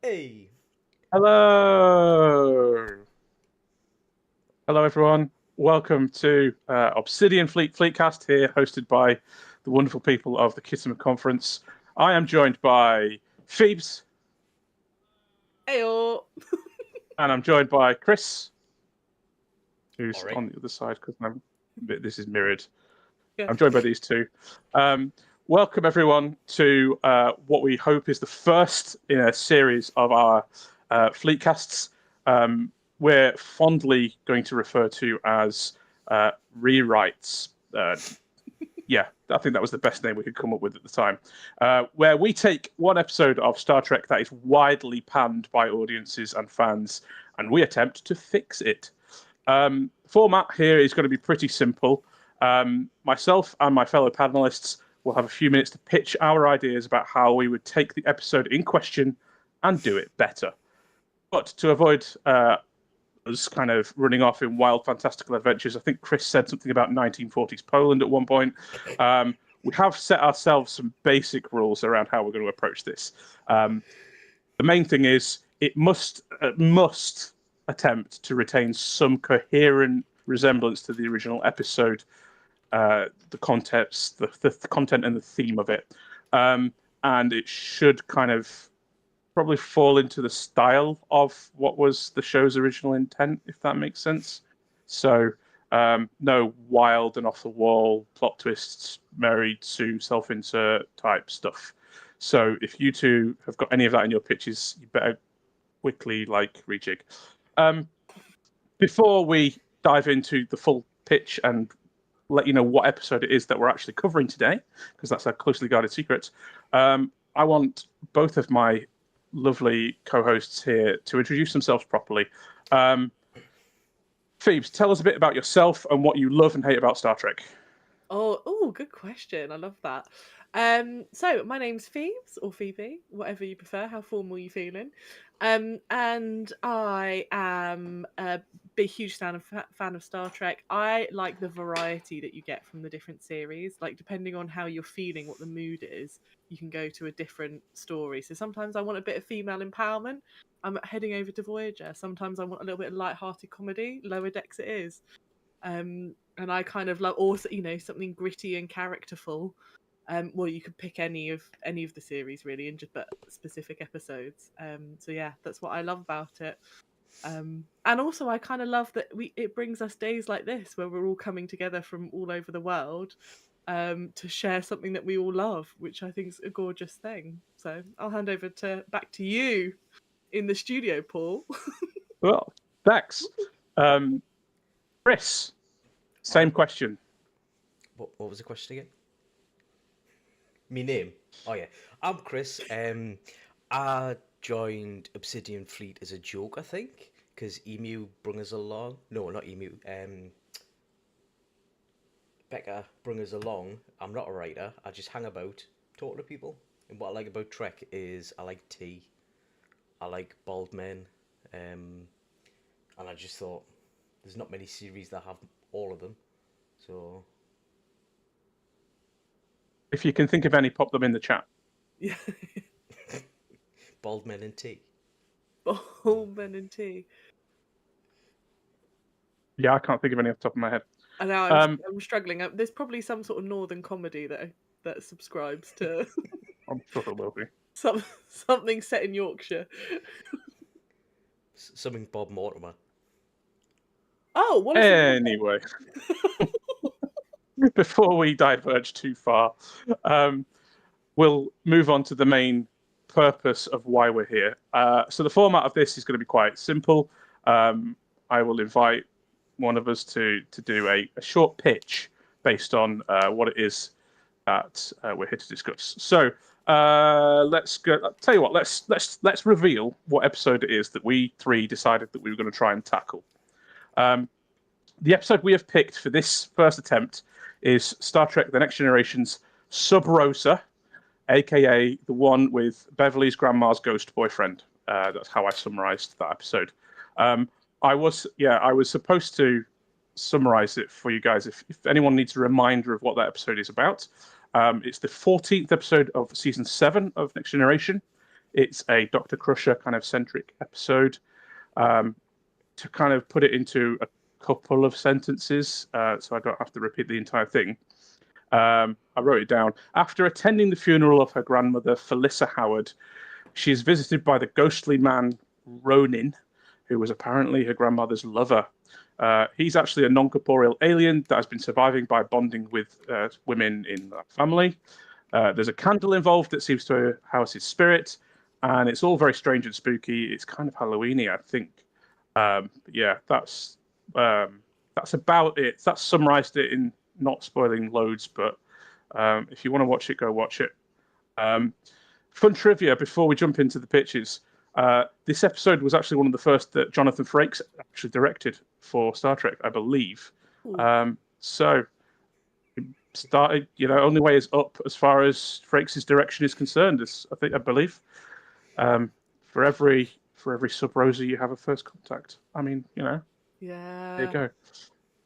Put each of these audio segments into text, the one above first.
Hey. Hello. Hello, everyone. Welcome to Obsidian Fleet Fleetcast here, hosted by the wonderful people of the Khitomer Conference. I am joined by Phoebes, Heyo. and I'm joined by Chris, All who's right. on the other side because this is mirrored. Yeah. I'm joined by these two. Um, Welcome, everyone, to what we hope is the first in a series of our Fleetcasts. We're fondly going to refer to as rewrites. Yeah, I think that was the best name we could come up with at the time. Where we take one episode of Star Trek that is widely panned by audiences and fans, and we attempt to fix it. Format here is going to be pretty simple. Myself and my fellow panelists will have a few minutes to pitch our ideas about how we would take the episode in question and do it better. But to avoid us kind of running off in wild, fantastical adventures, I think Chris said something about 1940s Poland at one point. We have set ourselves some basic rules around how we're going to approach this. The main thing is it must attempt to retain some coherent resemblance to the original episode, the context, the content, and the theme of it, and it should kind of probably fall into the style of what was the show's original intent, if that makes sense. So, no wild and off the wall plot twists, married Sue self-insert type stuff. So, if you two have got any of that in your pitches, you better quickly rejig. Before we dive into the full pitch and let you know what episode it is that we're actually covering today, because that's a closely guarded secret, I want both of my lovely co-hosts here to introduce themselves properly. Phoebes, tell us a bit about yourself and what you love and hate about Star Trek. Oh, good question. I love that. So my name's Phoebes or Phoebe, whatever you prefer. How formal you feeling? And I am a big, huge fan of Star Trek. I like the variety that you get from the different series. Like depending on how you're feeling, what the mood is, you can go to a different story. So sometimes I want a bit of female empowerment. I'm heading over to Voyager. Sometimes I want a little bit of light-hearted comedy. Lower Decks it is. And I kind of love also, something gritty and characterful. Well, you could pick any of the series really, and just but specific episodes. So yeah, that's what I love about it. And also, I kind of love that it brings us days like this where we're all coming together from all over the world to share something that we all love, which I think is a gorgeous thing. So I'll hand over back to you in the studio, Paul. Well, thanks. Chris, All same right. question. What was the question again? Me name. Oh yeah. I'm Chris. I joined Obsidian Fleet as a joke, I think, because Emu brung us along. No, not Emu. Becca brung us along. I'm not a writer. I just hang about, talk to people. And what I like about Trek is I like tea. I like bald men. And I just thought there's not many series that have all of them. So If you can think of any, pop them in the chat. Yeah, bald men and tea. Bowman and tea. Yeah, I can't think of any off the top of my head. I know Um, I'm struggling. There's probably some sort of northern comedy that subscribes to I'm sure there will be. something set in Yorkshire. Something Bob Mortimer. Oh, Wallace and Anyway, before we diverge too far, um, we'll move on to the main purpose of why we're here. So the format of this is going to be quite simple. I will invite one of us to do a short pitch based on what it is that we're here to discuss. So let's go. I'll tell you what. Let's reveal what episode it is that we three decided that we were going to try and tackle. Um, the episode we have picked for this first attempt is Star Trek: The Next Generation's Sub Rosa, aka the one with Beverly's grandma's ghost boyfriend. That's how I summarized that episode. I was supposed to summarize it for you guys. If anyone needs a reminder of what that episode is about, it's the 14th episode of season 7 of Next Generation. It's a Dr. Crusher kind of centric episode. To kind of put it into a couple of sentences, so I don't have to repeat the entire thing. I wrote it down. After attending the funeral of her grandmother, Felissa Howard, she is visited by the ghostly man, Ronin, who was apparently her grandmother's lover. He's actually a non-corporeal alien that has been surviving by bonding with women in that family. There's a candle involved that seems to house his spirit, and it's all very strange and spooky. It's kind of Halloween-y, I think. Yeah, that's about it. That's summarized it in not spoiling loads, but if you want to watch it, go watch it. Fun trivia before we jump into the pitches. This episode was actually one of the first that Jonathan Frakes actually directed for Star Trek, I believe. So started, only way is up as far as Frakes' direction is concerned. I believe. For every sub Rosa, you have a first contact. I mean, Yeah. There you go.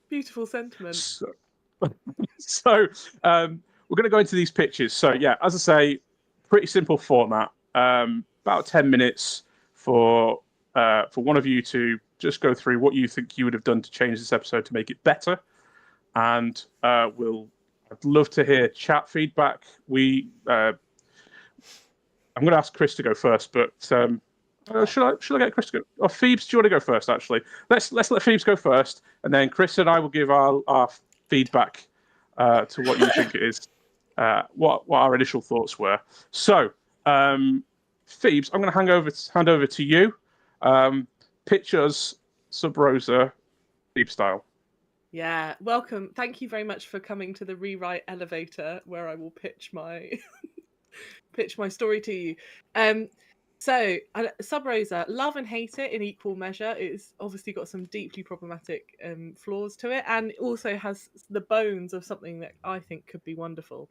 Beautiful sentiment. So we're going to go into these pitches. So yeah, as I say, pretty simple format. About 10 minutes for one of you to just go through what you think you would have done to change this episode to make it better, and I'd love to hear chat feedback. I'm going to ask Chris to go first, but should I get Chris to go? Or Phoebes, do you want to go first? Actually, let's let Phoebes go first, and then Chris and I will give our feedback to what you think it is, what our initial thoughts were. So, Phoebes, I'm going to hand over to you. Pitch us Sub Rosa, Phoebe style. Yeah, welcome. Thank you very much for coming to the rewrite elevator, where I will pitch my pitch my story to you. So, Sub Rosa, love and hate it in equal measure. It's obviously got some deeply problematic flaws to it, and it also has the bones of something that I think could be wonderful.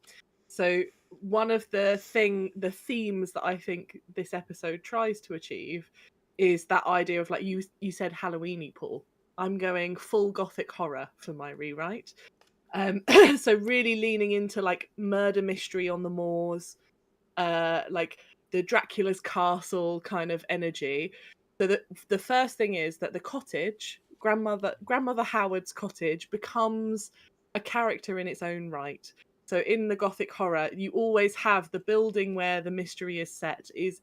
So, one of the themes that I think this episode tries to achieve is that idea of, like you said, Halloween-y, Paul. I'm going full gothic horror for my rewrite. So really leaning into like murder mystery on the moors, like the Dracula's castle kind of energy. So the first thing is that the cottage, grandmother Howard's cottage, becomes a character in its own right. So in the gothic horror, you always have the building where the mystery is set is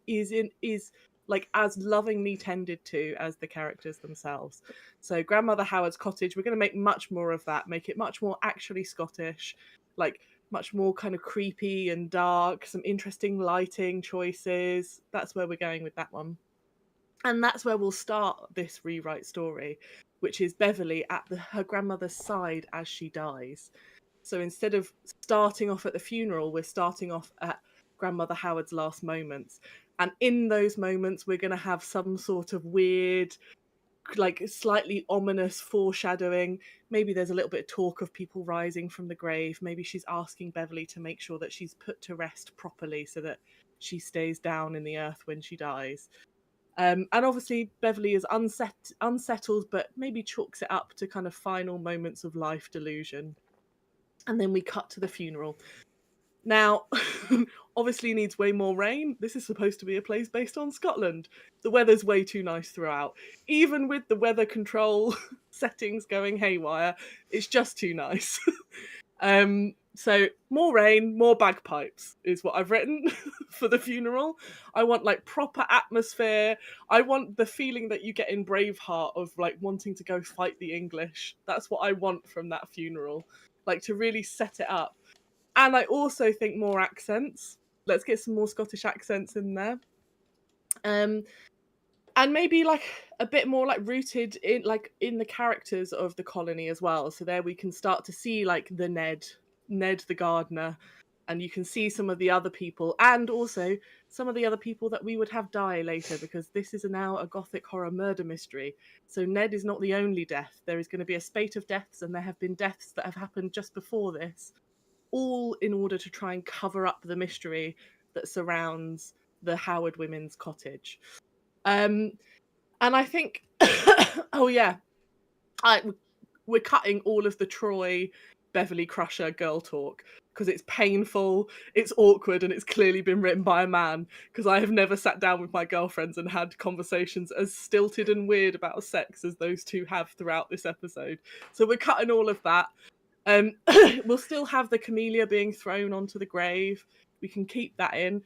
like as lovingly tended to as the characters themselves. So grandmother Howard's cottage, we're going to make much more of that, make it much more actually Scottish, like much more kind of creepy and dark, some interesting lighting choices. That's where we're going with that one. And that's where we'll start this rewrite story, which is Beverly at her grandmother's side as she dies. So instead of starting off at the funeral, we're starting off at grandmother Howard's last moments. And in those moments, we're going to have some sort of weird, like slightly ominous foreshadowing. Maybe there's a little bit of talk of people rising from the grave. Maybe she's asking Beverly to make sure that she's put to rest properly so that she stays down in the earth when she dies. And obviously Beverly is unsettled, but maybe chalks it up to kind of final moments of life delusion. And then we cut to the funeral. Now, obviously needs way more rain. This is supposed to be a place based on Scotland. The weather's way too nice throughout. Even with the weather control settings going haywire, it's just too nice. So more rain, more bagpipes is what I've written for the funeral. I want like proper atmosphere. I want the feeling that you get in Braveheart of like wanting to go fight the English. That's what I want from that funeral, like to really set it up. And I also think more accents. Let's get some more Scottish accents in there. And maybe like a bit more like rooted in the characters of the colony as well. So there we can start to see like the Ned the gardener, and you can see some of the other people, and also some of the other people that we would have die later, because this is now a gothic horror murder mystery. So Ned is not the only death. There is going to be a spate of deaths, and there have been deaths that have happened just before this, all in order to try and cover up the mystery that surrounds the Howard women's cottage. And I think, oh yeah, we're cutting all of the Troy Beverly Crusher girl talk, because it's painful, it's awkward, and it's clearly been written by a man, because I have never sat down with my girlfriends and had conversations as stilted and weird about sex as those two have throughout this episode. So we're cutting all of that. We'll still have the camellia being thrown onto the grave. We can keep that in.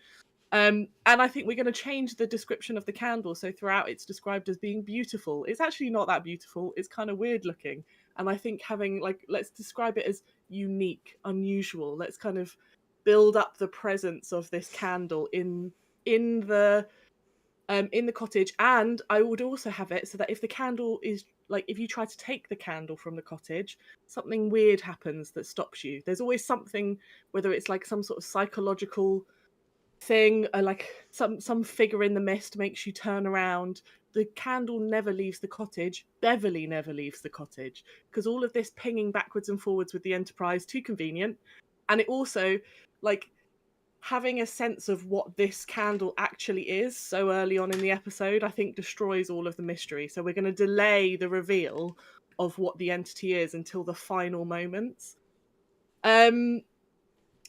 And I think we're going to change the description of the candle. So throughout it's described as being beautiful. It's actually not that beautiful. It's kind of weird looking. And I think having, like, let's describe it as unique, unusual. Let's kind of build up the presence of this candle in the cottage. And I would also have it so that if the candle is, like, if you try to take the candle from the cottage, something weird happens that stops you. There's always something, whether it's like some sort of psychological thing, like some figure in the mist makes you turn around. The candle never leaves the cottage. Beverly never leaves the cottage, because all of this pinging backwards and forwards with the Enterprise, too convenient. And it also, like, having a sense of what this candle actually is so early on in the episode, I think destroys all of the mystery. So we're going to delay the reveal of what the entity is until the final moments.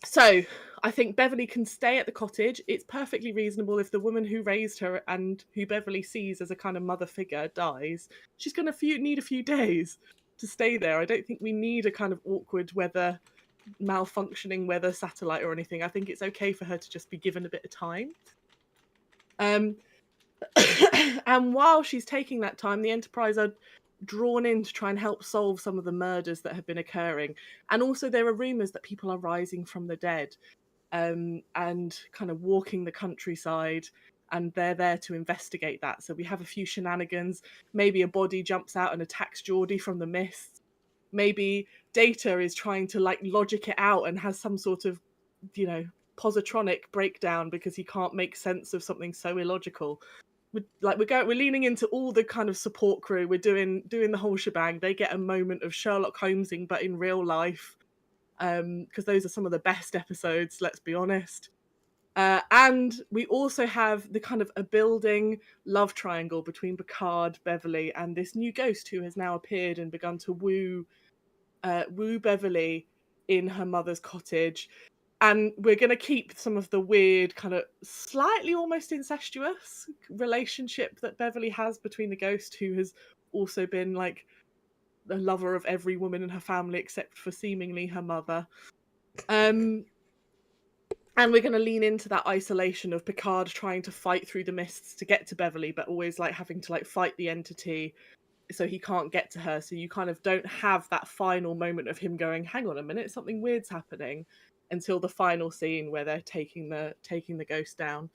So I think Beverly can stay at the cottage. It's perfectly reasonable if the woman who raised her and who Beverly sees as a kind of mother figure dies. She's going to need a few days to stay there. I don't think we need a kind of awkward malfunctioning weather satellite or anything. I think it's okay for her to just be given a bit of time. And while she's taking that time, the Enterprise are drawn in to try and help solve some of the murders that have been occurring. And also there are rumours that people are rising from the dead, and kind of walking the countryside, and they're there to investigate that. So we have a few shenanigans. Maybe a body jumps out and attacks Geordie from the mist. Maybe Data is trying to, like, logic it out and has some sort of, positronic breakdown because he can't make sense of something so illogical. We're leaning into all the kind of support crew. We're doing the whole shebang. They get a moment of Sherlock Holmesing, but in real life, because those are some of the best episodes, let's be honest. And we also have the kind of a building love triangle between Picard, Beverly, and this new ghost who has now appeared and begun to woo Beverly in her mother's cottage. And we're going to keep some of the weird, kind of slightly almost incestuous relationship that Beverly has between the ghost, who has also been, like, the lover of every woman in her family except for seemingly her mother. And we're going to lean into that isolation of Picard trying to fight through the mists to get to Beverly, but always, like, having to, like, fight the entity so he can't get to her. So you kind of don't have that final moment of him going, hang on a minute, something weird's happening, until the final scene where they're taking the ghost down.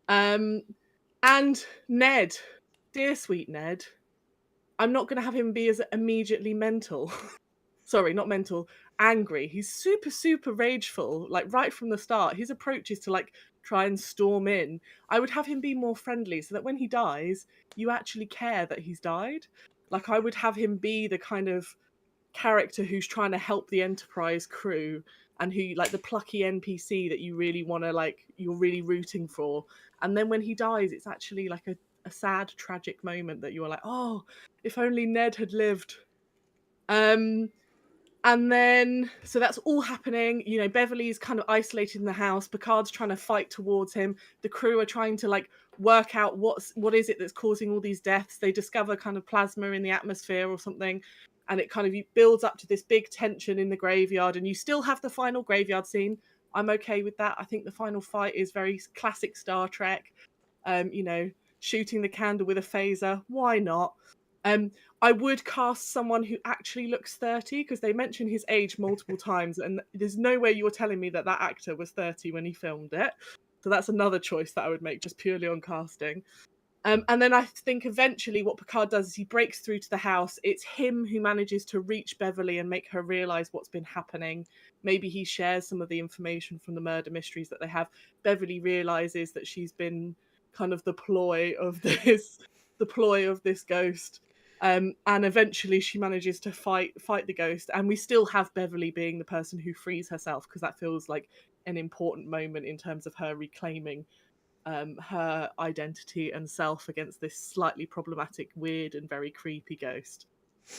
And Ned, dear sweet Ned, I'm not going to have him be as immediately mental. Sorry, not mental, angry. He's super, super rageful, like, right from the start. His approach is to, like, try and storm in. I would have him be more friendly so that when he dies, you actually care that he's died. Like, I would have him be the kind of character who's trying to help the Enterprise crew, and who, like, the plucky NPC that you really want to, like, you're really rooting for. And then when he dies, it's actually like a sad, tragic moment that you're like, oh, if only Ned had lived. And then, so that's all happening. Beverly's kind of isolated in the house. Picard's trying to fight towards him. The crew are trying to, like, work out what is it that's causing all these deaths. They discover kind of plasma in the atmosphere or something, and it kind of builds up to this big tension in the graveyard. And you still have the final graveyard scene. I'm okay with that. I think the final fight is very classic Star Trek. Shooting the candle with a phaser. Why not? I would cast someone who actually looks 30, because they mention his age multiple times, and there's no way you're telling me that actor was 30 when he filmed it. So that's another choice that I would make just purely on casting. And then I think eventually what Picard does is he breaks through to the house. It's him who manages to reach Beverly and make her realise what's been happening. Maybe he shares some of the information from the murder mysteries that they have. Beverly realises that she's been kind of the ploy of this ghost. And eventually she manages to fight the ghost, and we still have Beverly being the person who frees herself, because that feels like an important moment in terms of her reclaiming her identity and self against this slightly problematic, weird, and very creepy ghost.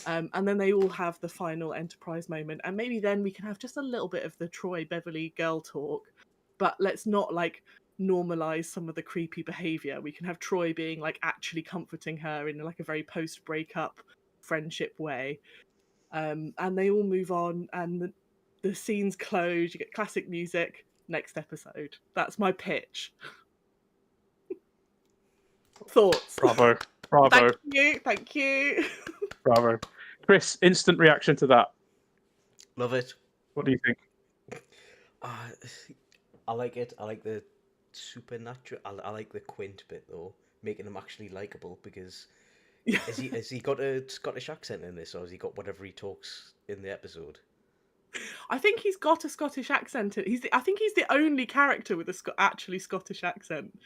And then they all have the final Enterprise moment, and maybe then we can have just a little bit of the Troy Beverly girl talk, but let's not like normalize some of the creepy behavior. We can have Troy being like actually comforting her in like a very post breakup friendship way, and they all move on, and the scenes close. You get classic music. Next episode. That's my pitch. Thoughts? Bravo. Thank you. Bravo. Chris, instant reaction to that. Love it. What do you think? I like it. I like the supernatural. I like the Quint bit though, making him actually likable. Because has he got a Scottish accent in this, or has he got whatever he talks in the episode? I think he's got a Scottish accent. I think he's the only character with a actually Scottish accent,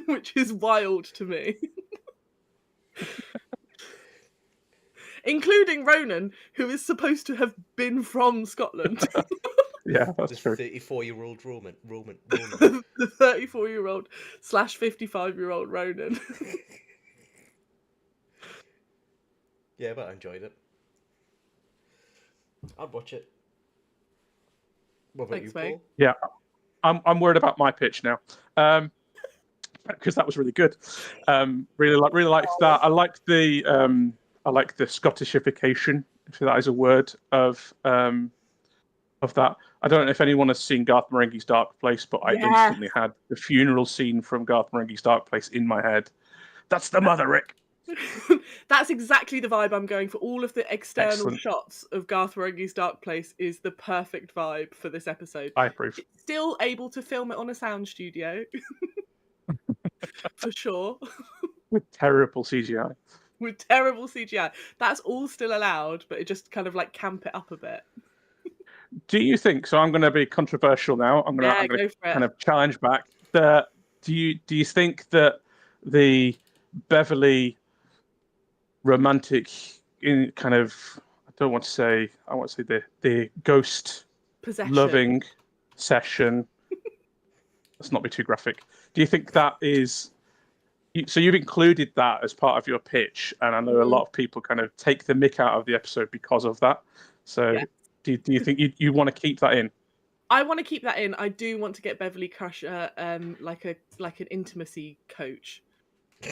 which is wild to me. Including Ronan, who is supposed to have been from Scotland. Yeah, that's true. 34-year-old Roman. The 34-year-old / 55-year-old Ronan. Yeah, but I enjoyed it. I'd watch it. What about Thanks, you, mate. Paul? Yeah, I'm worried about my pitch now, because that was really good. Really liked that. I liked the Scottishification, if that is a word, of that. I don't know if anyone has seen Garth Marenghi's Dark Place, but I instantly had the funeral scene from Garth Marenghi's Dark Place in my head. That's the mother, Rick. That's exactly the vibe I'm going for. All of the external Excellent. shots of Garth Marenghi's Dark Place is the perfect vibe for this episode. I approve. It's still able to film it on a sound studio. For sure. With terrible CGI. With terrible CGI. That's all still allowed, but it just kind of like camp it up a bit. Do you think, so I'm going to be controversial now, I'm going to kind of challenge back, do you think that the Beverly romantic in kind of, I want to say the ghost possession loving session, let's not be too graphic, do you think that is, so you've included that as part of your pitch, and I know a lot of people kind of take the mick out of the episode because of that, so do you think you want to keep that in? I want to keep that in. I do want to get Beverly Crusher like an intimacy coach.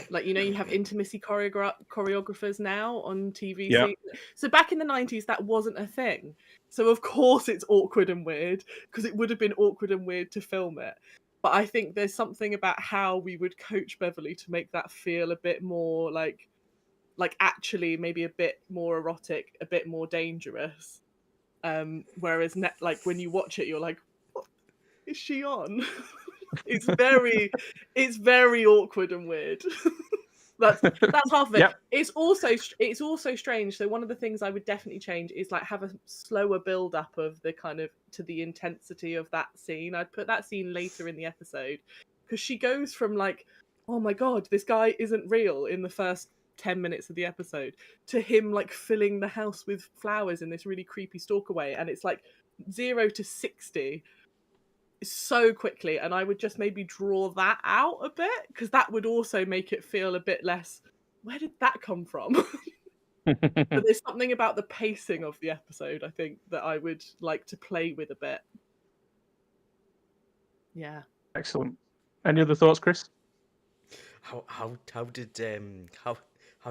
Like, you know, you have intimacy choreographers now on TV. Yeah. So back in the 90s, that wasn't a thing. So of course it's awkward and weird, because it would have been awkward and weird to film it. But I think there's something about how we would coach Beverly to make that feel a bit more like actually maybe a bit more erotic, a bit more dangerous. Whereas like when you watch it, you're like, what is she on? It's very awkward and weird. that's half of it. Yep. It's also strange. So one of the things I would definitely change is like have a slower build up of the kind of to the intensity of that scene. I'd put that scene later in the episode, because she goes from like, oh my god, this guy isn't real in the first 10 minutes of the episode, to him like filling the house with flowers in this really creepy stalker way, and it's like 0 to 60 so quickly, and I would just maybe draw that out a bit, because that would also make it feel a bit less, where did that come from? But there's something about the pacing of the episode, I think, that I would like to play with a bit. Yeah. Excellent. Any other thoughts, Chris? How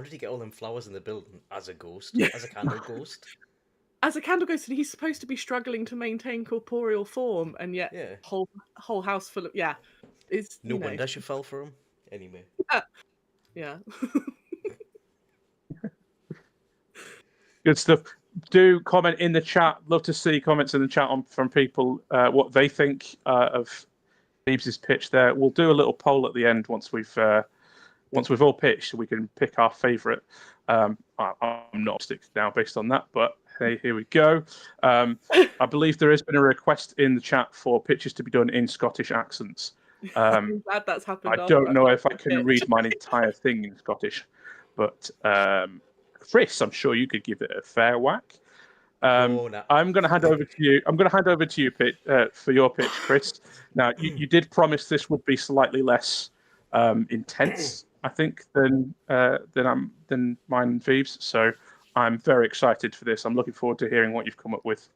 did he get all them flowers in the building as a ghost, as a candle ghost? As a candle ghost, and he's supposed to be struggling to maintain corporeal form, and yet whole house full of it's no wonder she fell for him anyway. Yeah. Good stuff. Do comment in the chat. Love to see comments in the chat from people what they think of Phoebes' pitch there. We'll do a little poll at the end once we've all pitched, so we can pick our favourite. I'm not optimistic now based on that, but hey, here we go. I believe there has been a request in the chat for pitches to be done in Scottish accents. I'm glad that's happened. I don't know if I can read my entire thing in Scottish, but Chris, I'm sure you could give it a fair whack. I'm going to hand over to you. I'm going to hand over to you, for your pitch, Chris. Now, you did promise this would be slightly less intense I think, than mine and Phoebe's. So I'm very excited for this. I'm looking forward to hearing what you've come up with.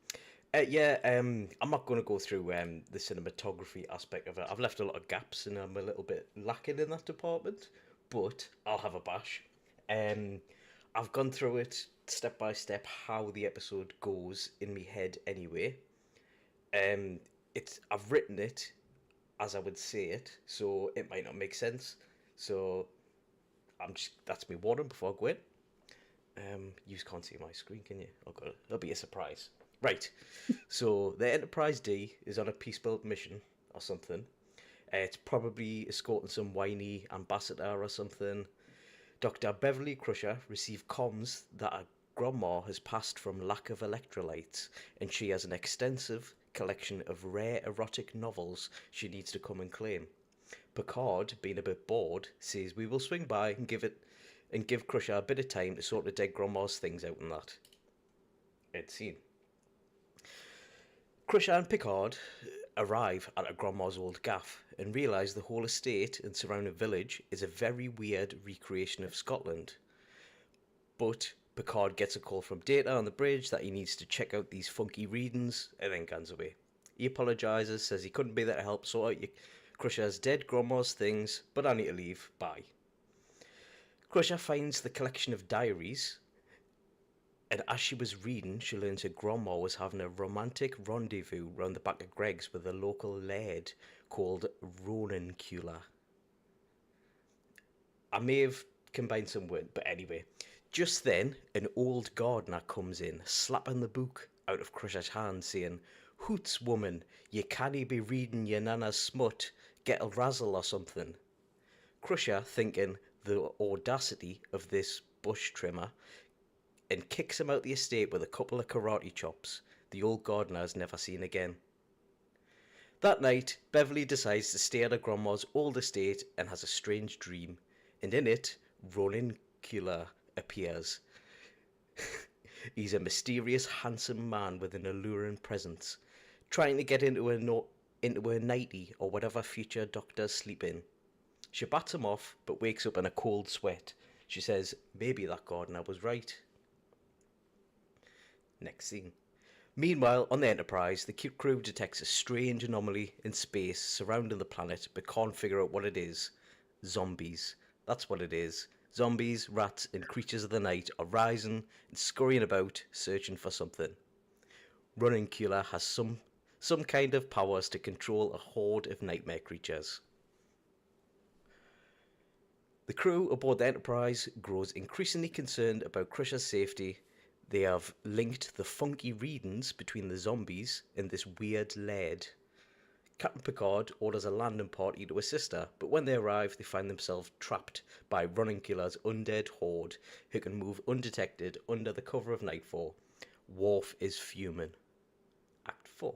I'm not going to go through the cinematography aspect of it. I've left a lot of gaps and I'm a little bit lacking in that department, but I'll have a bash. Um, I've gone through it step by step how the episode goes in my head anyway. Um, I've written it as I would say it, so it might not make sense. So that's me warning before I go in. You can't see my screen, can you? Oh god, that'll be a surprise. Right. So the Enterprise D is on a peace build mission or something. It's probably escorting some whiny ambassador or something. Dr. Beverly Crusher received comms that a grandma has passed from lack of electrolytes, and she has an extensive collection of rare erotic novels she needs to come and claim. Picard, being a bit bored, says we will swing by and give Crusher a bit of time to sort the dead grandma's things out and that. It's scene. Crusher and Picard arrive at a grandma's old gaff and realise the whole estate and surrounding village is a very weird recreation of Scotland. But Picard gets a call from Data on the bridge that he needs to check out these funky readings and then guns away. He apologises, says he couldn't be there to help sort out Crusher's dead grandma's things, but I need to leave. Bye. Crusher finds the collection of diaries, and as she was reading, she learns her grandma was having a romantic rendezvous round the back of Greg's with a local laird called Ronancula. I may have combined some words, but anyway. Just then, an old gardener comes in, slapping the book out of Crusher's hand, saying, "Hoots, woman, you can't be reading your nana's smut, get a razzle or something." Crusher, thinking the audacity of this bush trimmer, and kicks him out the estate with a couple of karate chops the old gardener is never seen again. That night, Beverly decides to stay at her grandma's old estate and has a strange dream, and in it, Ronancula appears. He's a mysterious, handsome man with an alluring presence, trying to get into her nightie or whatever future doctors sleep in. She bats him off, but wakes up in a cold sweat. She says, maybe that gardener was right. Next scene. Meanwhile, on the Enterprise, the crew detects a strange anomaly in space surrounding the planet, but can't figure out what it is. Zombies. That's what it is. Zombies, rats, and creatures of the night are rising and scurrying about, searching for something. Ronancula has some kind of powers to control a horde of nightmare creatures. The crew aboard the Enterprise grows increasingly concerned about Crusher's safety. They have linked the funky readings between the zombies and this weird laird. Captain Picard orders a landing party to assist her, but when they arrive, they find themselves trapped by Ronancula's undead horde who can move undetected under the cover of nightfall. Worf is fuming. Act 4.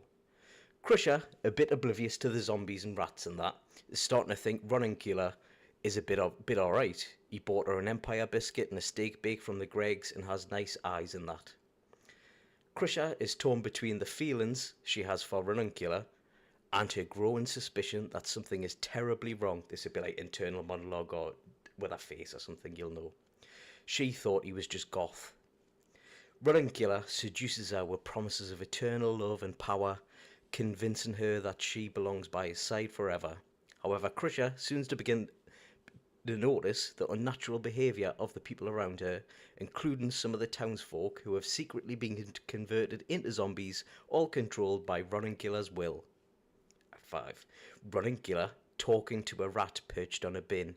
Crusher, a bit oblivious to the zombies and rats and that, is starting to think Ronancula is a bit alright. He bought her an Empire biscuit and a steak bake from the Gregs and has nice eyes in that. Crusher is torn between the feelings she has for Ronancula and her growing suspicion that something is terribly wrong. This would be like internal monologue or with a face or something, you'll know. She thought he was just goth. Ronancula seduces her with promises of eternal love and power, convincing her that she belongs by his side forever. However, Crusher soon to begin to notice the unnatural behaviour of the people around her, including some of the townsfolk who have secretly been converted into zombies, all controlled by Ronancula's will. 5. Ronancula, talking to a rat perched on a bin,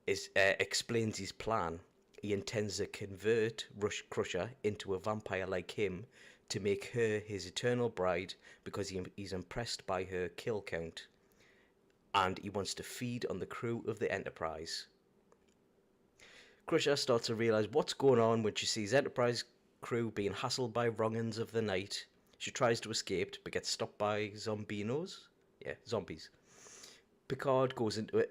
explains his plan. He intends to convert Crusher into a vampire like him to make her his eternal bride because he's impressed by her kill count. And he wants to feed on the crew of the Enterprise. Crusher starts to realise what's going on when she sees Enterprise crew being hassled by wrong'uns of the night. She tries to escape, but gets stopped by zombinos. Yeah, zombies. Picard goes into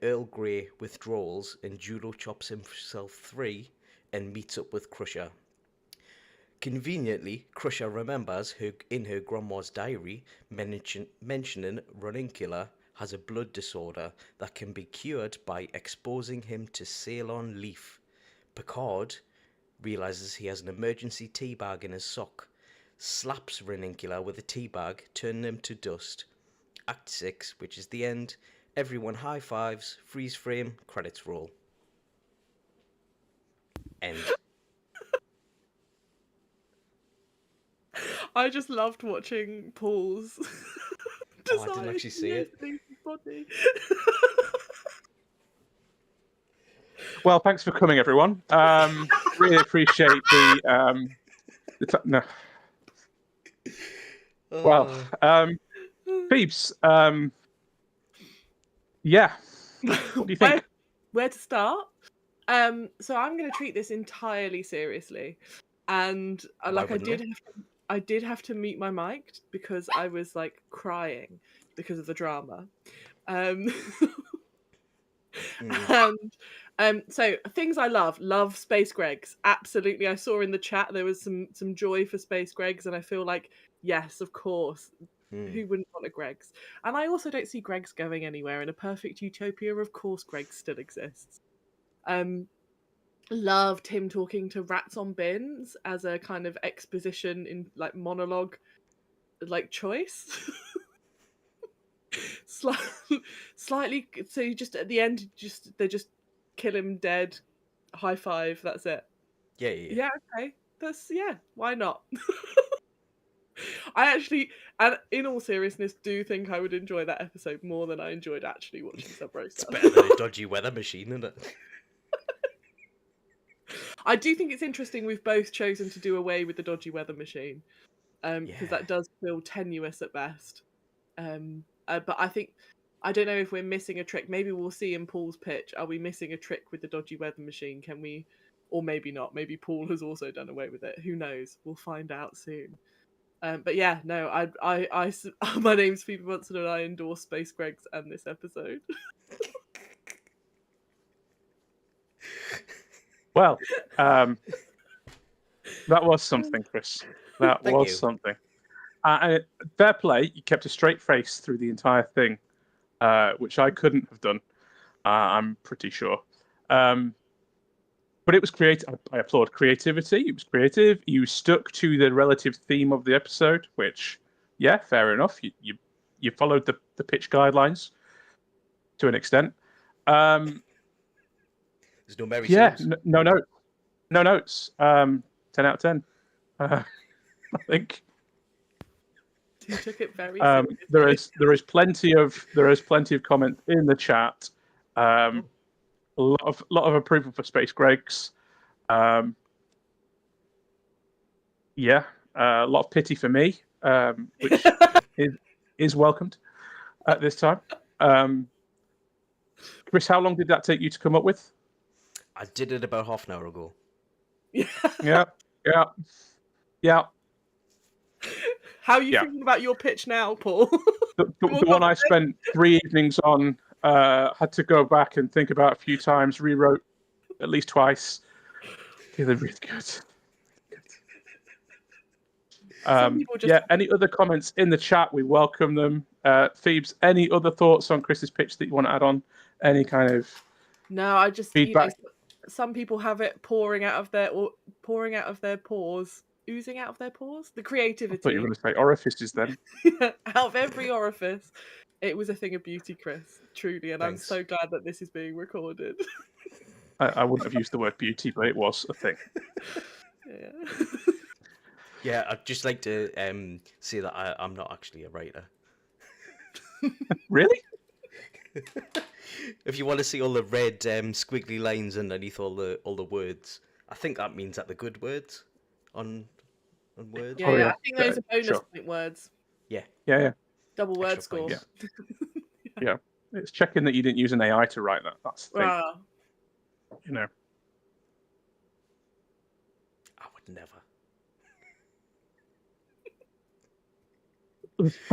Earl Grey withdrawals and judo chops himself free and meets up with Crusher. Conveniently, Crusher remembers in her grandma's diary mentioning Ronancula has a blood disorder that can be cured by exposing him to Ceylon leaf. Picard realizes he has an emergency tea bag in his sock, slaps Renincula with a tea bag, turning him to dust. Act 6, which is the end. Everyone high fives, freeze frame, credits roll. End. I just loved watching Paul's. Oh, I didn't actually see it. Body. Well, thanks for coming, everyone. Really appreciate no. Well, Phoebes, yeah. What do you think? Where to start? So I'm going to treat this entirely seriously, and I did have to mute my mic because I was like crying because of the drama. And so things I love Space Gregs. Absolutely. I saw in the chat there was some joy for Space Gregs, and I feel like, yes, of course. Who wouldn't want a Greg's? And I also don't see Greg's going anywhere. In a perfect utopia, of course Greg's still exists. Loved him talking to rats on bins as a kind of exposition in like monologue like choice. Slightly, so you just at the end they just kill him dead, high five, that's it. Yeah, okay, that's why not. I actually, and in all seriousness, do think I would enjoy that episode more than I enjoyed actually watching Sub Rosa. It's better than a dodgy weather machine, isn't it? I do think it's interesting we've both chosen to do away with the dodgy weather machine, because that does feel tenuous at best. But I think, I don't know if we're missing a trick. Maybe we'll see in Paul's pitch. Are we missing a trick with the dodgy weather machine? Can we, or maybe not. Maybe Paul has also done away with it. Who knows? We'll find out soon. But yeah, no, I my name's Phoebe Munson and I endorse Space Gregs and this episode. Well, that was something, Chris. That was something. And fair play, you kept a straight face through the entire thing, which I couldn't have done, I'm pretty sure. But it was creative. I applaud creativity. It was creative. You stuck to the relative theme of the episode, which, yeah, fair enough. You followed the pitch guidelines to an extent. There's no Mary Sue's. No notes. 10 out of 10. I think. You took it very seriously. There is plenty of comment in the chat. A lot of approval for Space Gregs. A lot of pity for me, which is welcomed at this time. Chris, how long did that take you to come up with? I did it about half an hour ago. Yeah. How are you thinking about your pitch now, Paul? The one I spent 3 evenings on, had to go back and think about a few times, rewrote at least twice. Feeling really good. Any other comments in the chat? We welcome them. Phoebes, any other thoughts on Chris's pitch that you want to add on? Any kind of I just feedback? Some people have it pouring out of their pores, oozing out of their pores. The creativity. I thought you were going to say orifices then. Out of every orifice. It was a thing of beauty, Chris. Truly, and Thanks. I'm so glad that this is being recorded. I wouldn't have used the word beauty, but it was a thing. Yeah, I'd just like to say that I'm not actually a writer. Really? If you want to see all the red squiggly lines underneath all the words, I think that means that the good words on words. I think those are bonus point words. Yeah. Double word score. Yeah. It's checking that you didn't use an AI to write that. That's the thing. You know. I would never.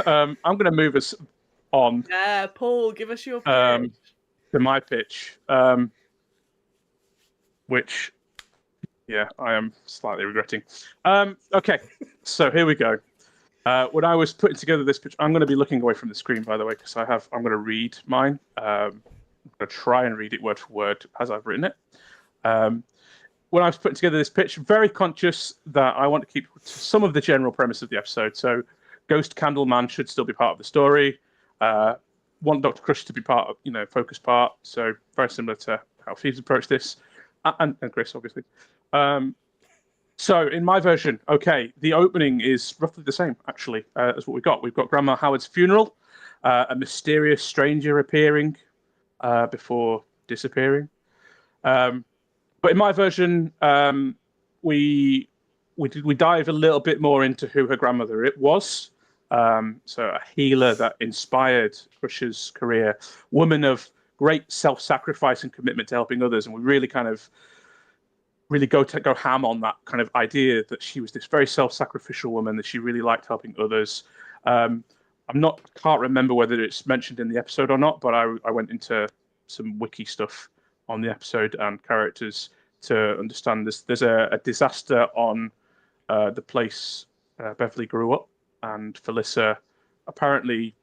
I'm going to move us on. Yeah, Paul, give us your pitch. To my pitch, which, I am slightly regretting. Okay, so here we go. When I was putting together this picture, I'm going to be looking away from the screen, by the way, because I'm going to read mine. I'm going to try and read it word for word as I've written it. When I was putting together this pitch, very conscious that I want to keep to some of the general premise of the episode. So, Ghost Candle Man should still be part of the story. Want Dr. Crush to be part of, focus part. So, very similar to how Phoebes approached this, and Chris, obviously. So, in my version, the opening is roughly the same, actually, as what we've got. We've got Grandma Howard's funeral, a mysterious stranger appearing before disappearing. But in my version, we dive a little bit more into who her grandmother was. So a healer that inspired Crush's career, woman of great self-sacrifice and commitment to helping others, and we really kind of go ham on that kind of idea that she was this very self-sacrificial woman, that she really liked helping others. Can't remember whether it's mentioned in the episode or not, but I went into some wiki stuff on the episode and characters to understand this. There's a disaster on the place Beverly grew up, and Felissa apparently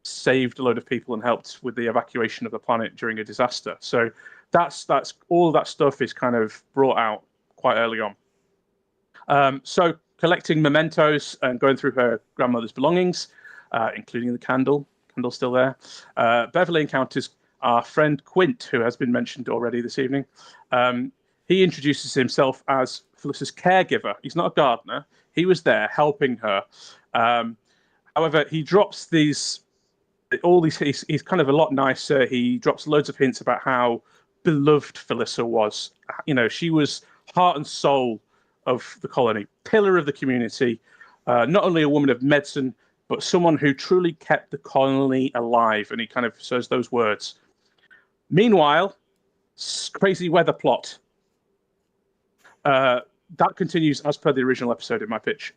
saved a load of people and helped with the evacuation of the planet during a disaster. So that's all of that stuff is kind of brought out quite early on. So collecting mementos and going through her grandmother's belongings, including the candle. Candle's still there. Beverly encounters our friend Quint, who has been mentioned already this evening. He introduces himself as Felissa's caregiver. He's not a gardener. He was there helping her. However, he drops he's kind of a lot nicer. He drops loads of hints about how beloved Felissa was. She was heart and soul of the colony, pillar of the community, not only a woman of medicine, but someone who truly kept the colony alive. And he kind of says those words. Meanwhile, crazy weather plot. That continues as per the original episode in my pitch.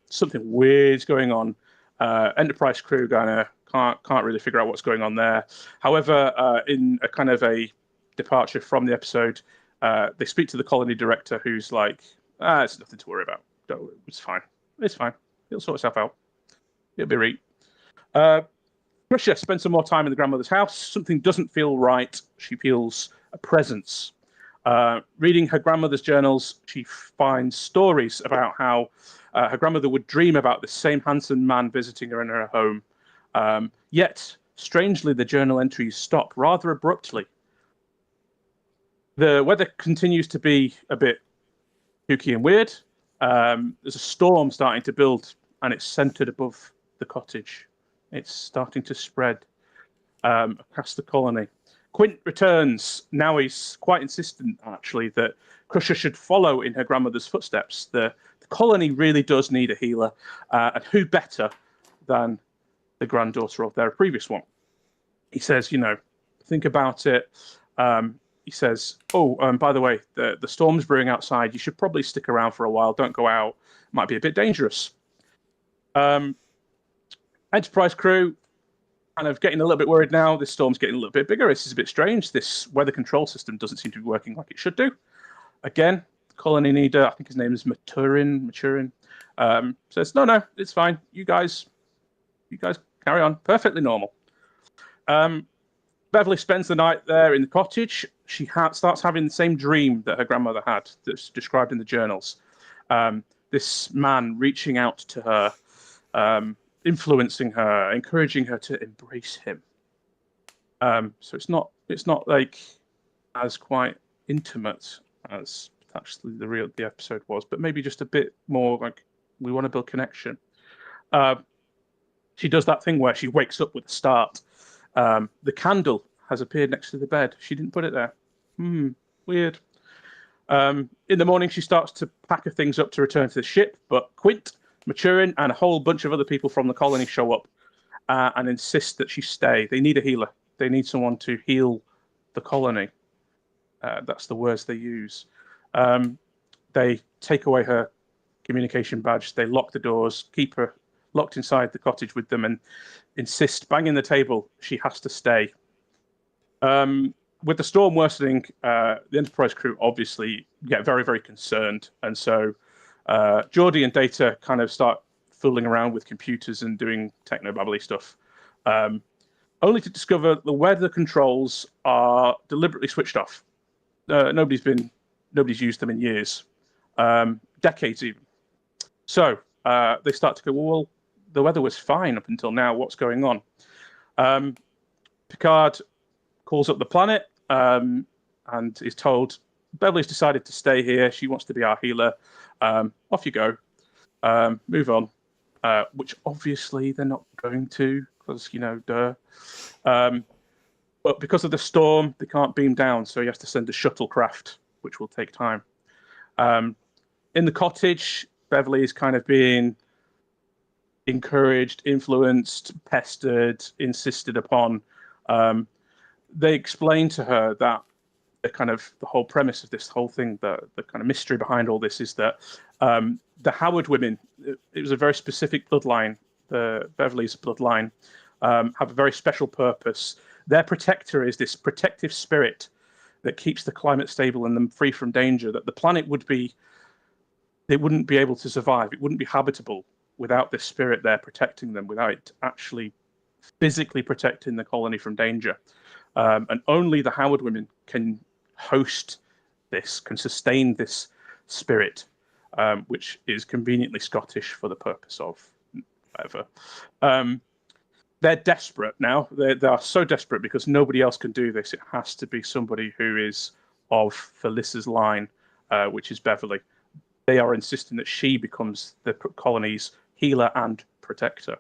Something weird's going on. Enterprise crew can't really figure out what's going on there. However, in a kind of a departure from the episode, they speak to the colony director, who's like, it's nothing to worry about. It's fine. It's fine. It'll sort itself out. It'll be right. Crusher spends some more time in the grandmother's house. Something doesn't feel right. She feels a presence. Reading her grandmother's journals, she finds stories about how her grandmother would dream about the same handsome man visiting her in her home. Yet, strangely, the journal entries stop rather abruptly. The weather continues to be a bit kooky and weird. There's a storm starting to build, and it's centered above the cottage. It's starting to spread across the colony. Quint returns. Now he's quite insistent, actually, that Crusher should follow in her grandmother's footsteps. The colony really does need a healer, and who better than the granddaughter of their previous one? He says, think about it. He says, by the way, the storm's brewing outside. You should probably stick around for a while. Don't go out. Might be a bit dangerous. Enterprise crew kind of getting a little bit worried now. This storm's getting a little bit bigger. This is a bit strange. This weather control system doesn't seem to be working like it should do. Again, the colony leader, I think his name is Maturin, says, no, it's fine. You guys carry on. Perfectly normal. Beverly spends the night there in the cottage. She starts having the same dream that her grandmother had, that's described in the journals. This man reaching out to her, influencing her, encouraging her to embrace him. So it's not like as quite intimate as actually the episode was, but maybe just a bit more like we want to build connection. She does that thing where she wakes up with a start. The candle has appeared next to the bed. She didn't put it there. Weird. In the morning, she starts to pack her things up to return to the ship, but Quint, Maturin, and a whole bunch of other people from the colony show up and insist that she stay. They need a healer. They need someone to heal the colony. That's the words they use. They take away her communication badge. They lock the doors, keep her locked inside the cottage with them, and insist, banging the table, she has to stay. With the storm worsening, the Enterprise crew obviously get very, very concerned. And so Geordi and Data kind of start fooling around with computers and doing techno-babbly stuff, only to discover the weather controls are deliberately switched off. Nobody's used them in years, decades even. So they start to go, well, the weather was fine up until now. What's going on? Picard calls up the planet and is told, Beverly's decided to stay here. She wants to be our healer. Off you go. Move on. Which obviously they're not going to, because, duh. But because of the storm, they can't beam down, so he has to send a shuttlecraft, which will take time. In the cottage, Beverly is kind of being encouraged, influenced, pestered, insisted upon. They explain to her that the whole premise of this whole thing, the kind of mystery behind all this, is that the Howard women, it was a very specific bloodline, the Beverly's bloodline, have a very special purpose. Their protector is this protective spirit that keeps the climate stable and them free from danger, that the planet they wouldn't be able to survive. It wouldn't be habitable without this spirit there protecting them, without it actually physically protecting the colony from danger. And only the Howard women can host this, can sustain this spirit, which is conveniently Scottish for the purpose of whatever. They're desperate now. They are so desperate because nobody else can do this. It has to be somebody who is of Felissa's line, which is Beverly. They are insisting that she becomes the colony's healer and protector.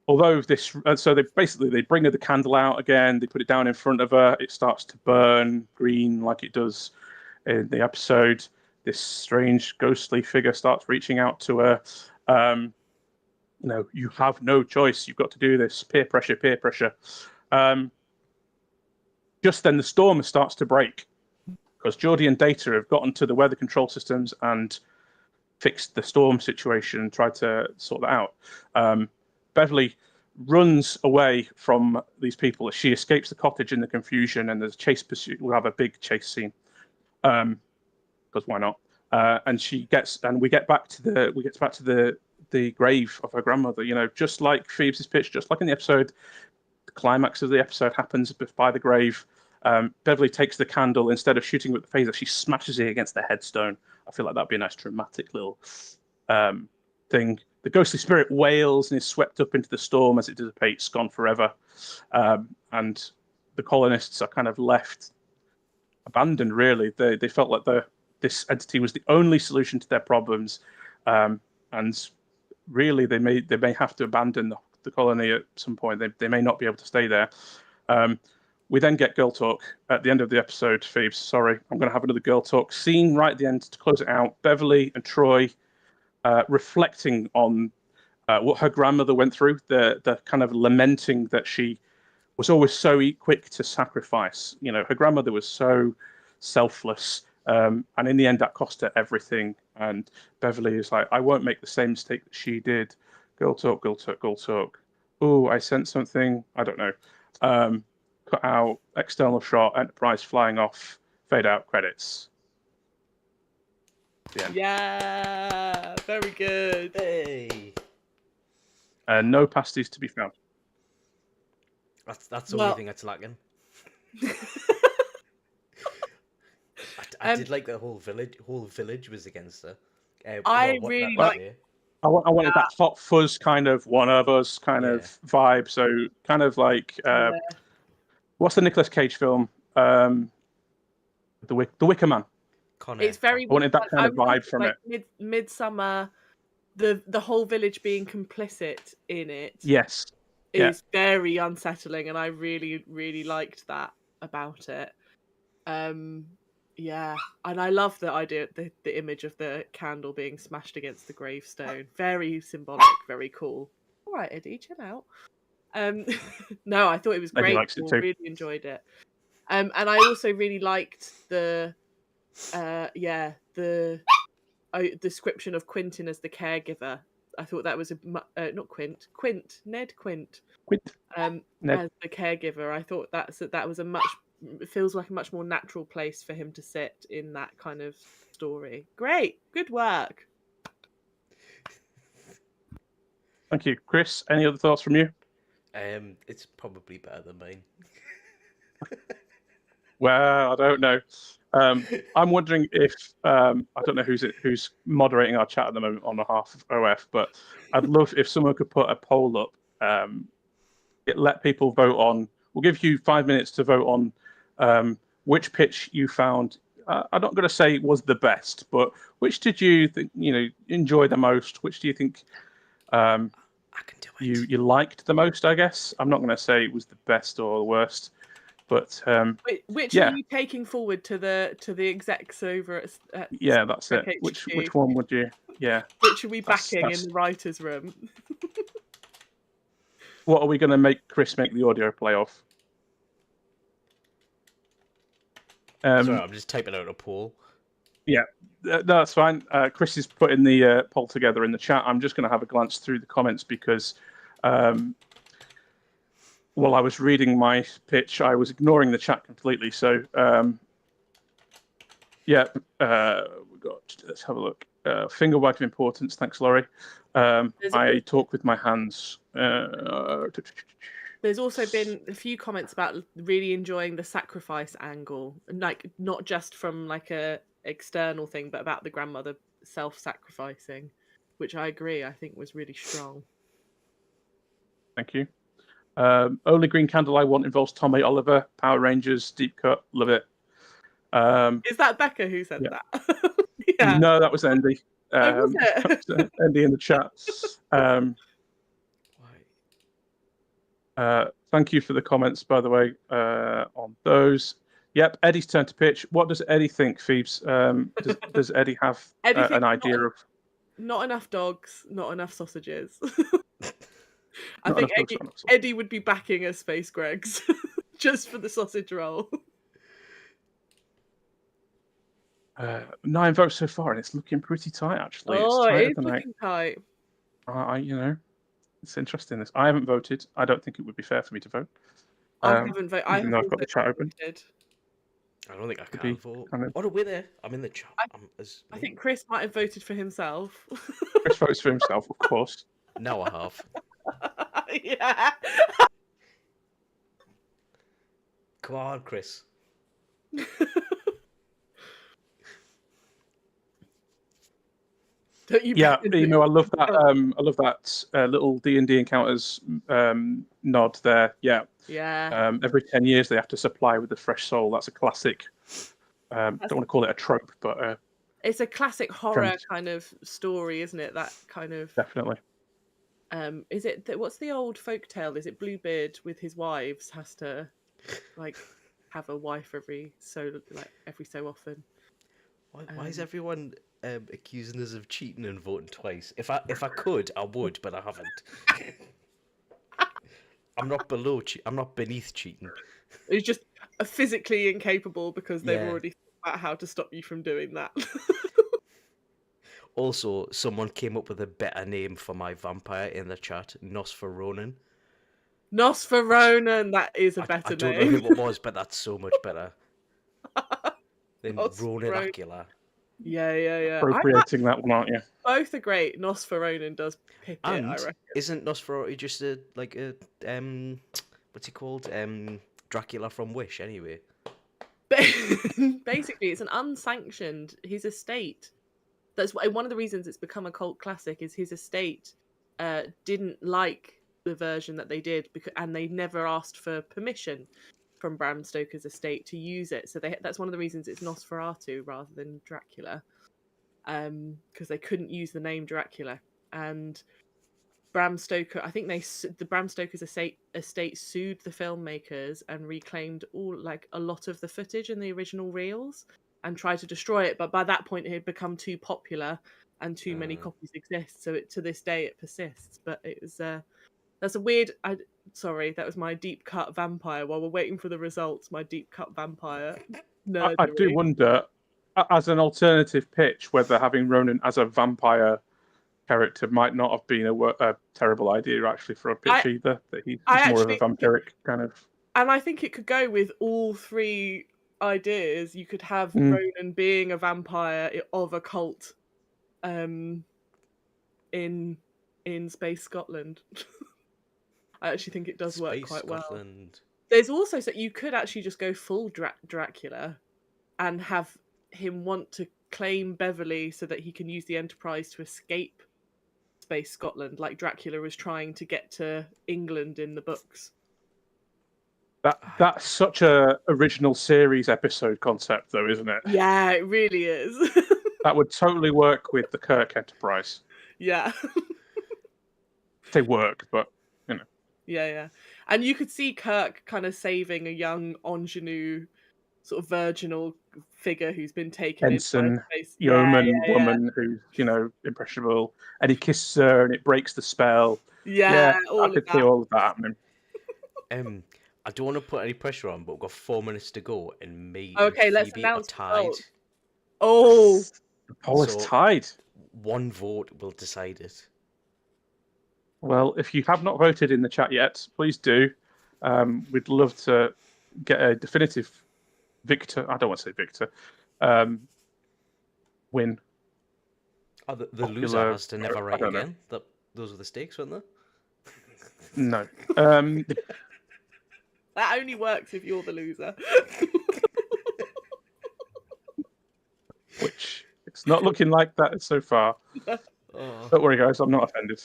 Although so they bring her the candle out again. They put it down in front of her. It starts to burn green like it does in the episode. This strange ghostly figure starts reaching out to her. You have no choice. You've got to do this. Peer pressure, peer pressure. Just then the storm starts to break because Geordi and Data have gotten to the weather control systems and fixed the storm situation and tried to sort that out. Beverly runs away from these people as she escapes the cottage in the confusion, and there's a chase pursuit. We'll have a big chase scene because why not? And we get back to the grave of her grandmother. Just like Phoebes' pitch, just like in the episode, the climax of the episode happens by the grave. Beverly takes the candle, instead of shooting with the phaser, she smashes it against the headstone. I feel like that'd be a nice dramatic little thing. The ghostly spirit wails and is swept up into the storm as it dissipates, gone forever. And the colonists are kind of left abandoned, really. They felt like this entity was the only solution to their problems. And really, they may have to abandon the colony at some point. They may not be able to stay there. We then get girl talk at the end of the episode. Phoebes, sorry, I'm going to have another girl talk scene right at the end to close it out. Beverly and Troy reflecting on what her grandmother went through, the kind of lamenting that she was always so quick to sacrifice. Her grandmother was so selfless, and in the end that cost her everything. And Beverly is like, I won't make the same mistake that she did. Girl talk, girl talk, girl talk. Oh, I sent something. I don't know. Cut out, external shot, Enterprise flying off, fade out, credits. Yeah, very good. Hey. No pasties to be found. That's the only thing that's lacking. I did like the whole village was against her. I really like. I wanted that hot fuzz kind of one of us kind of vibe. So kind of like what's the Nicolas Cage film? The Wicker Man. Connor. It's very. I wanted that kind of vibe from it. Midsummer, the whole village being complicit in it. Yes. Is very unsettling, and I really, really liked that about it. Yeah, and I love the idea, the image of the candle being smashed against the gravestone. Very symbolic, very cool. All right, Eddie, chill out. No, I thought it was great. Eddie likes it too. Really enjoyed it. And I also really liked the description of Quentin as the caregiver. I thought that was not Quint, Ned Quint. Ned. As the caregiver. I thought that was it feels like a much more natural place for him to sit in that kind of story. Great, good work. Thank you, Chris. Any other thoughts from you? It's probably better than mine. Well, I don't know. I'm wondering if I don't know who's moderating our chat at the moment on behalf of OF, but I'd love if someone could put a poll up. Let people vote on. We'll give you 5 minutes to vote on which pitch you found. I'm not going to say was the best, but which did you think enjoy the most? Which do you think I can do it. you liked the most? I guess I'm not going to say it was the best or the worst, but Which yeah. are you taking forward to the execs over at Yeah, that's it. HQ? Which one would you? Yeah. Which are we backing in that's- the writers' room? What are we going to make Chris make the audio play off? Sorry, I'm just typing out a poll. Yeah, that's fine. Chris is putting the poll together in the chat. I'm just going to have a glance through the comments because while I was reading my pitch, I was ignoring the chat completely. So yeah, we got. Let's have a look. Finger wag of importance. Thanks, Laurie. I talk with my hands. There's also been a few comments about really enjoying the sacrifice angle, like not just from like a external thing, but about the grandmother self-sacrificing, which I agree. I think was really strong. Thank you. Only green candle I want involves Tommy Oliver, Power Rangers, deep cut. Love it. Is that Becca who said yeah. that? Yeah. No, that was Andy. Oh, was it? Andy in the chat. Thank you for the comments, by the way, on those. Yep, Eddie's turn to pitch. What does Eddie think, Phoebes? Does Eddie have an idea of... Not enough dogs, not enough sausages. I Not think enough dogs, Eddie would be backing a Space Greg's just for the sausage roll. 9 votes so far, and it's looking pretty tight, actually. Oh, it's it is looking tight. It's interesting. I haven't voted. I don't think it would be fair for me to vote. I haven't voted. Even though I've got the chat open. I don't think I can vote. Oh, no, we're there. I'm in the chat. I think Chris might have voted for himself. Chris votes for himself, of course. No, I have. Yeah. Come on, Chris. Don't you? Yeah, I love that. I love that little D&D encounters nod there. Yeah. Yeah. Every 10 years they have to supply with a fresh soul. That's a classic. Don't want to call it a trope, but it's a classic horror kind of story, isn't it? That kind of definitely. Is it? What's the old folk tale? Is it Bluebeard with his wives has to like have a wife every so often? Why is everyone accusing us of cheating and voting twice? If I could, I would, but I haven't. I'm not I'm not beneath cheating. It's just physically incapable because they've already thought about how to stop you from doing that. Also, someone came up with a better name for my vampire in the chat, Nosferonan. Nosferonan, that is a better name. I don't know who it was, but that's so much better than Ronan Acula. Yeah. Appropriating that one, aren't you? Both are great. Nosferonan does pick it, I reckon. Isn't Nosferatu just a what's he called? Dracula from Wish, anyway. Basically, it's an unsanctioned. His estate. That's one of the reasons it's become a cult classic. Is his estate didn't like the version that they did and they never asked for permission from Bram Stoker's estate to use it. So that's one of the reasons it's Nosferatu rather than Dracula, because they couldn't use the name Dracula. And Bram Stoker, I think the Bram Stoker's estate sued the filmmakers and reclaimed a lot of the footage in the original reels and tried to destroy it. But by that point, it had become too popular and too many copies exist. So to this day, it persists. But it was that's a weird. Sorry, that was my deep cut vampire. While we're waiting for the results, my deep cut vampire. I do wonder, as an alternative pitch, whether having Ronan as a vampire character might not have been a terrible idea actually for a pitch either. That he's more of a vampiric kind of. And I think it could go with all three ideas. You could have Ronan being a vampire of a cult, in in Space Scotland. I actually think it does work Space quite well. Scotland. There's also so you could actually just go full Dracula and have him want to claim Beverly so that he can use the Enterprise to escape Space Scotland, like Dracula was trying to get to England in the books. That's such a original series episode concept, though, isn't it? Yeah, it really is. That would totally work with the Kirk Enterprise. Yeah. They work, but you know. Yeah. And you could see Kirk kind of saving a young ingenue, sort of virginal figure who's been taken Ensign, into space. yeoman woman who's, impressionable, and he kisses her and it breaks the spell. Yeah, all I of could that. see all of that happening. I don't want to put any pressure on, but we've got 4 minutes to go, and me Okay, and let's Phoebe are announce the tied. result. Oh, The poll is So- tied. One vote will decide it. Well, if you have not voted in the chat yet, please do. We'd love to get a definitive victor. I don't want to say victor. Win. Oh, the Popular- loser has to never I write don't know. again. Those are the stakes, weren't they? No. that only works if you're the loser. Which it's not looking like that so far. Oh. Don't worry, guys. I'm not offended.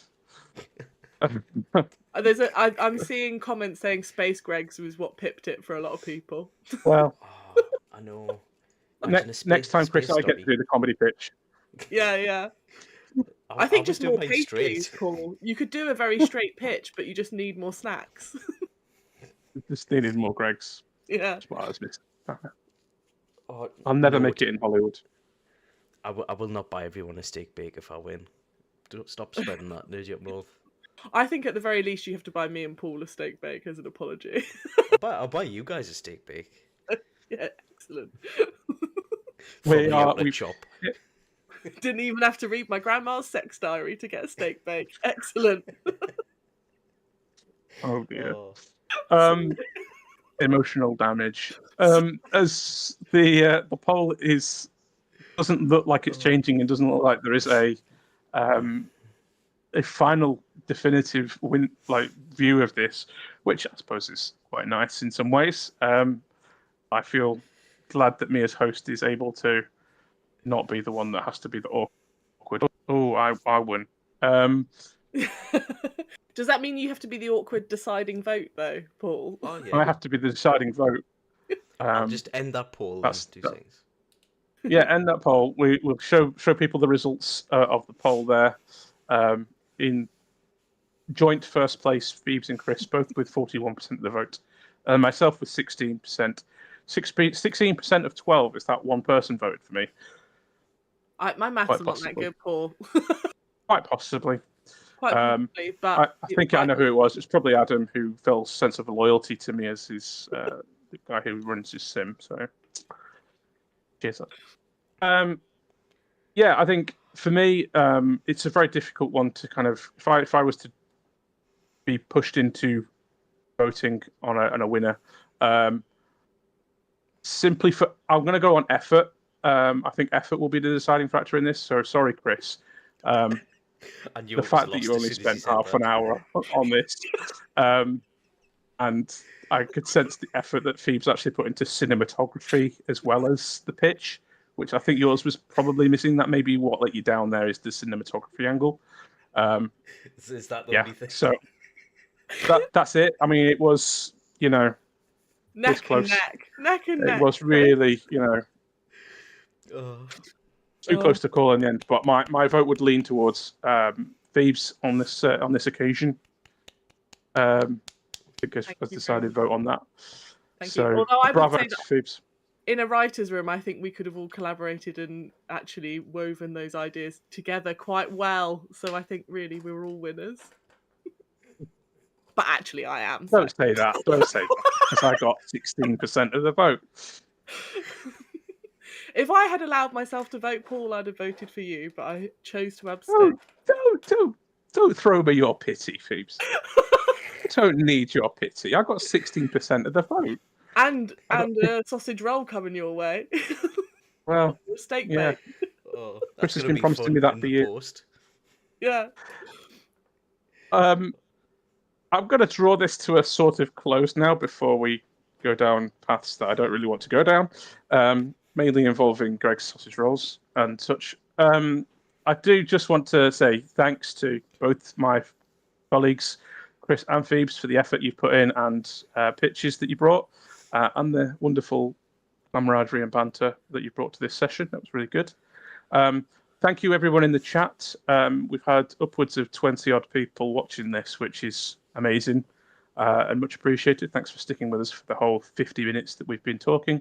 I'm seeing comments saying Space Greg's was what pipped it for a lot of people. Well, Oh, I know. Imagine a next time, Chris, space I get to story. do the comedy pitch. Yeah. I I think was just doing more mine pastries, straight. Paul. You could do a very straight pitch, but you just need more snacks. Just needed more Gregs. Yeah. That's what I was missing. Oh, I'll never no, make it in Hollywood. I will not buy everyone a steak bake if I win. Don't stop spreading that news up north. I think at the very least you have to buy me and Paul a steak bake as an apology. I'll buy you guys a steak bake. Yeah, excellent. From We the are- outlet we- shop. Didn't even have to read my grandma's sex diary to get a steak bake. Excellent. Oh dear. Oh. Emotional damage. As the poll doesn't look like it's changing, and doesn't look like there is a final definitive view of this, which I suppose is quite nice in some ways. I feel glad that me as host is able to not be the one that has to be the awkward. Oh, I won. Does that mean you have to be the awkward deciding vote, though, Paul? Oh I yeah. have to be the deciding vote. I'll just end that poll in that's- 2 seconds. Yeah, end that poll. We'll show people the results of the poll there. In joint first place, Phoebes and Chris, both with 41% of the vote. Myself with 16%. 16% of 12 is that one person voted for me. My maths Quite are not that possibly. good, Paul. Quite possibly. Quite possibly, but I think I know who it was. It's probably Adam, who felt a sense of loyalty to me as his the guy who runs his sim. So, cheers. Yeah, I think for me, it's a very difficult one to kind of. If I was to be pushed into voting on a winner, simply for I'm going to go on effort. I think effort will be the deciding factor in this. So sorry, Chris. I knew The it was fact that lost you as only soon as spent said half that. an hour on this, and I could sense the effort that Phoebes actually put into cinematography as well as the pitch, which I think yours was probably missing. That maybe what let you down there is the cinematography angle. Is that the Yeah, only thing? so that's it. I mean, it was neck and close. neck and neck. it was really Oh. too close to call in the end. But my vote would lean towards Phoebes on this occasion. Because Thank I've you decided very vote on that. Thank So you. Although I would bravo say to that Phoebes. in a writer's room, I think we could have all collaborated and actually woven those ideas together quite well. So I think really we were all winners. But actually, I am. So. Don't say that. Don't say that. Because I got 16% of the vote. If I had allowed myself to vote, Paul, I'd have voted for you, but I chose to abstain. Don't throw me your pity, Phoebes. I don't need your pity. I got 16% of the vote. And a sausage roll coming your way. Well, A steak yeah. bake. Oh, Chris that's has gonna been be promising fun me that in for the years. post. Yeah. I'm going to draw this to a sort of close now before we go down paths that I don't really want to go down, mainly involving Greg's sausage rolls and such. I do just want to say thanks to both my colleagues, Chris and Phoebes, for the effort you've put in and pitches that you brought, and the wonderful camaraderie and banter that you brought to this session. That was really good. Thank you, everyone in the chat. We've had upwards of 20-odd people watching this, which is amazing and much appreciated. Thanks for sticking with us for the whole 50 minutes that we've been talking.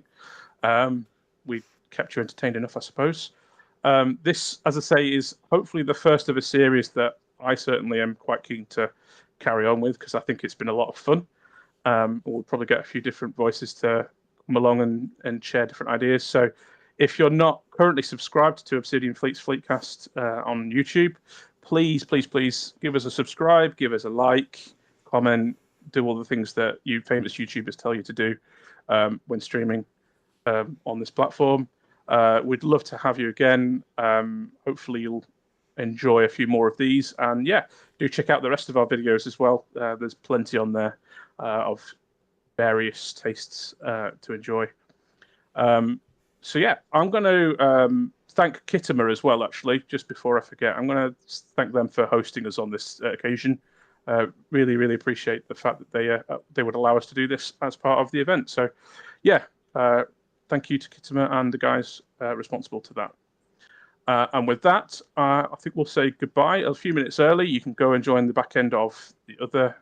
We've kept you entertained enough, I suppose. This, as I say, is hopefully the first of a series that I certainly am quite keen to carry on with, because I think it's been a lot of fun. We'll probably get a few different voices to come along and share different ideas. So if you're not currently subscribed to Obsidian Fleet's Fleetcast on YouTube, please give us a subscribe, give us a like, comment, do all the things that you famous YouTubers tell you to do when streaming on this platform. We'd love to have you again. Hopefully you'll enjoy a few more of these. And yeah, do check out the rest of our videos as well. There's plenty on there of various tastes to enjoy. So yeah, I'm going to thank Khitomer as well, actually, just before I forget. I'm going to thank them for hosting us on this occasion. Really appreciate the fact that they would allow us to do this as part of the event. So yeah, thank you to Khitomer and the guys responsible to that. And with that, I think we'll say goodbye a few minutes early. You can go and join the back end of the other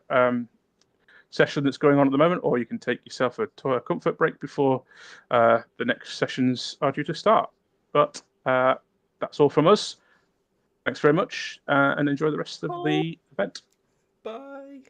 session that's going on at the moment, or you can take yourself a comfort break before the next sessions are due to start. But that's all from us. Thanks very much, and enjoy the rest of the event. Bye.